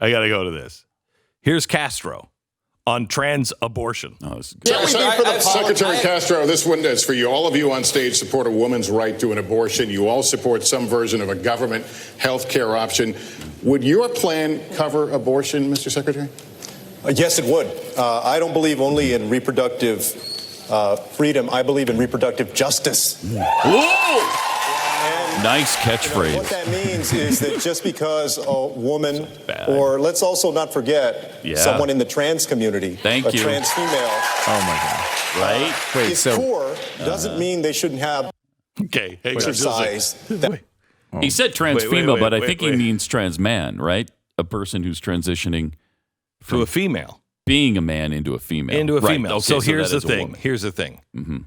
I got to go to this. Here's Castro on trans abortion. Secretary Castro, this one is for you. All of you on stage support a woman's right to an abortion. You all support some version of a government health care option. Would your plan cover abortion, Mr. Secretary? Yes, it would. I don't believe only in reproductive freedom. I believe in reproductive justice. Whoa! Nice catchphrase. What that means is that just because a woman, or let's also not forget someone in the trans community, Thank a you. trans female, oh my God, right? Wait, is poor doesn't mean they shouldn't have exercise. He said trans female, but I think he means trans man, right? A person who's transitioning to a female, being a man into a female, female. Okay, so here's the thing. Here's the thing. Mm-hmm.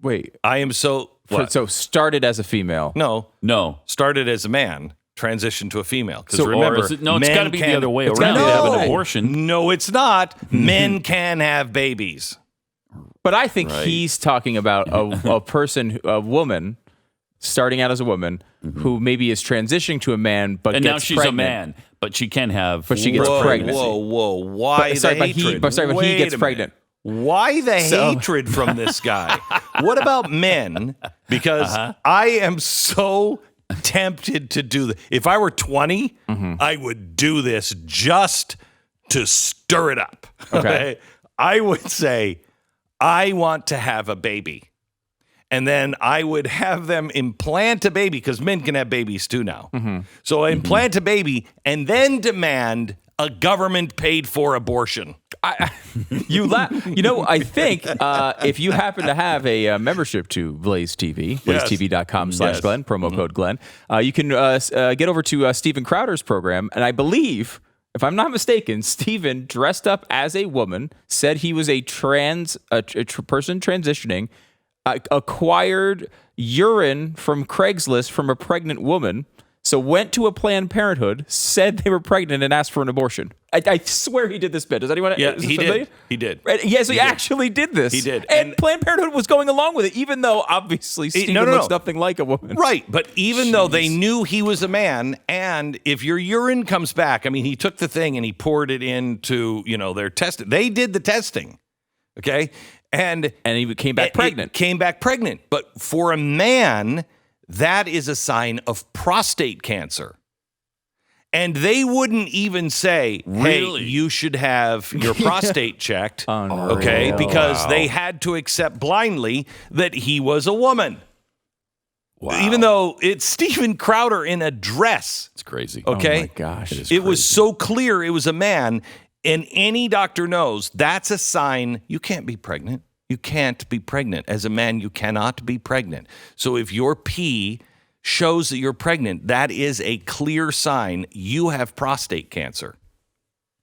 Wait, I am so. So started as a female. No. Started as a man, transitioned to a female. Because So remember, it's got to be the other way around. No, to have an abortion. No, it's not. Men can have babies. But I think he's talking about a person, a woman, starting out as a woman, who maybe is transitioning to a man, but and gets now she's pregnant. a man, but she can have. But she gets pregnant. Whoa! Why the hatred? But he gets pregnant. Why the hatred from this guy? What about men? Because I am so tempted to do this. If I were 20, I would do this just to stir it up. Okay. I would say, I want to have a baby. And then I would have them implant a baby, because men can have babies too now. So I implant a baby and then demand a government-paid-for abortion. I think if you happen to have a membership to Blaze TV, blazetv.com/Glenn, promo code Glenn, you can get over to Steven Crowder's program. And I believe, if I'm not mistaken, Steven dressed up as a woman, said he was a person transitioning, acquired urine from Craigslist from a pregnant woman, so went to a Planned Parenthood, said they were pregnant, and asked for an abortion. I swear he did this bit. Does anyone? Yeah, he did. He did. Yes, he actually did this. He did. And Planned Parenthood was going along with it, even though obviously Steven looks nothing like a woman. Right, but even though they knew he was a man, and if your urine comes back, I mean, he took the thing and he poured it into, their testing. They did the testing, okay? And he came back pregnant. Came back pregnant. But for a man, that is a sign of prostate cancer. And they wouldn't even say, hey, you should have your prostate checked, okay? Because they had to accept blindly that he was a woman. Wow. Even though it's Steven Crowder in a dress. It's crazy. Okay? Oh my gosh. It was so clear it was a man, and any doctor knows that's a sign you can't be pregnant. You can't be pregnant. As a man, you cannot be pregnant. So if your pee shows that you're pregnant, that is a clear sign you have prostate cancer.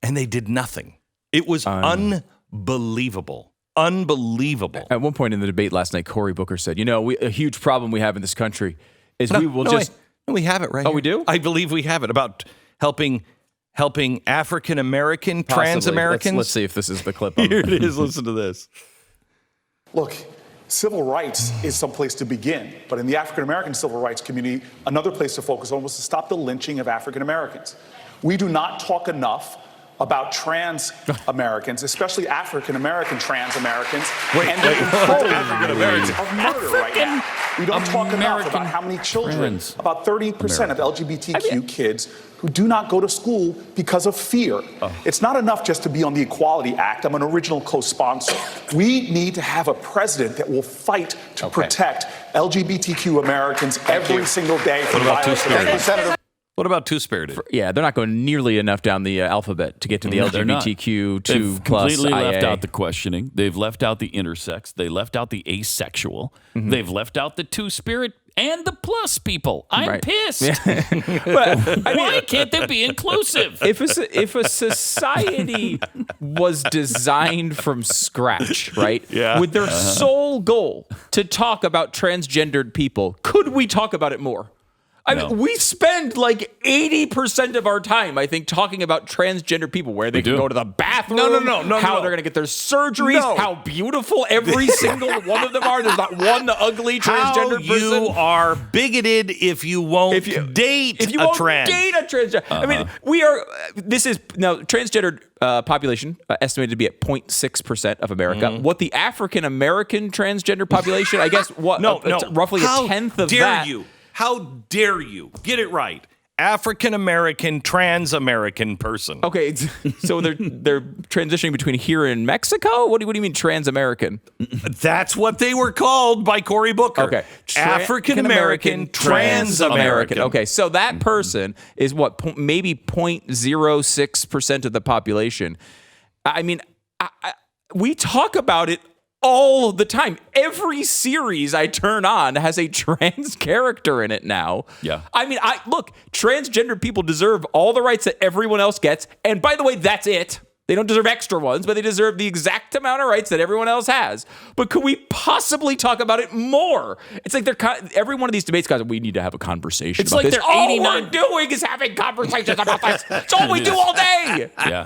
And they did nothing. It was unbelievable. Unbelievable. At one point in the debate last night, Cory Booker said, a huge problem we have in this country is we have it right Oh, here. we do? I believe we have it, about helping African-American, trans-Americans. Let's see if this is the clip. Here it is. Listen to this. Look, civil rights is some place to begin, but in the African-American civil rights community, another place to focus on was to stop the lynching of African-Americans. We do not talk enough about trans Americans, especially African-American trans Americans, and the African-Americans of murder right now. We don't talk enough about how many children, about 30% of LGBTQ kids who do not go to school because of fear. It's not enough just to be on the Equality Act. I'm an original co-sponsor. We need to have a president that will fight to protect LGBTQ Americans every single day from violence. What about Two-Spirited? Yeah, they're not going nearly enough down the alphabet to get to the LGBTQ2+. They've completely left out the questioning. They've left out the intersex. They left out the asexual. They've left out the two-spirit and the plus people. I'm pissed. Why can't they be inclusive? If a society was designed from scratch, right, with their sole goal to talk about transgendered people, could we talk about it more? I mean, we spend like 80% of our time, I think, talking about transgender people, where they can go to the bathroom, how they're going to get their surgeries, how beautiful every single one of them are. There's not one ugly transgender person. You are bigoted if you won't date a trans. Date a transgender. I mean, transgender population estimated to be at 0.6% of America. What the African American transgender population, I guess, roughly a tenth of that. How dare you? Get it right. African American, trans American person. Okay, so they're transitioning between here and Mexico? What do you mean trans American? That's what they were called by Cory Booker. Okay. African American, trans American. Okay, so that person is what, maybe 0.06% of the population. I mean, we talk about it all the time. Every series I turn on has a trans character in it now. Yeah. I mean, look, transgender people deserve all the rights that everyone else gets. And by the way, that's it. They don't deserve extra ones, but they deserve the exact amount of rights that everyone else has. But could we possibly talk about it more? It's like every one of these debates, guys, we need to have a conversation. It's about like this. they're 89. All we're doing is having conversations about this. It's all we do all day. Yeah.